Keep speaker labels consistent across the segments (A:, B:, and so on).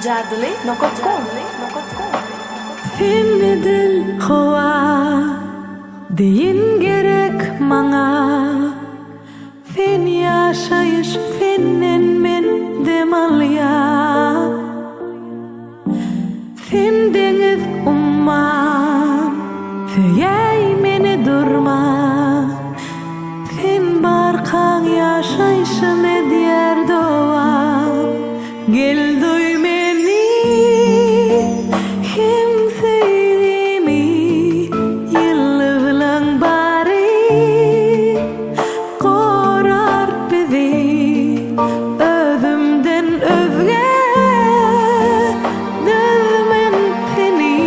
A: Jardili nokot.com.
B: Fin dil hoa deyin gerek mana. Fin yaşayış finin min demalya. Fin deniz umman feyay meni durma. Fin barkan yaşayışım ediyer doğa. Gel duy beni kimseyimi yıllılan bari korar bizi özümden özge dözmen seni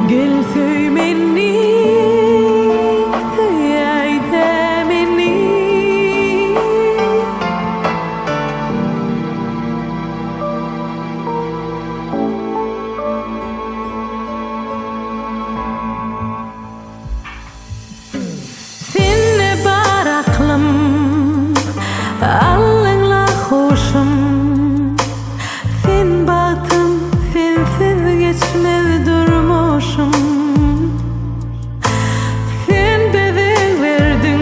B: gel söy beni söy beni. Seni baraklım Allınla hoşum Sen baktım sensiz geçmez durmuşum. Sen bize verdin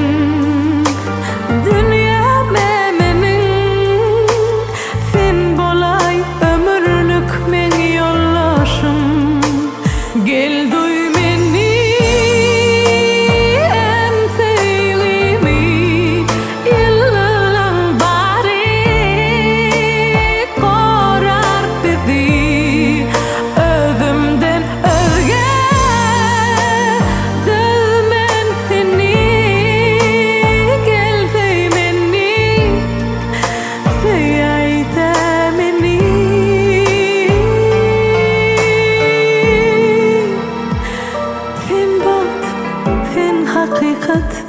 B: dünya memenin. Sen bolay ömürlük men yollaşım. Gel duy beni hakikat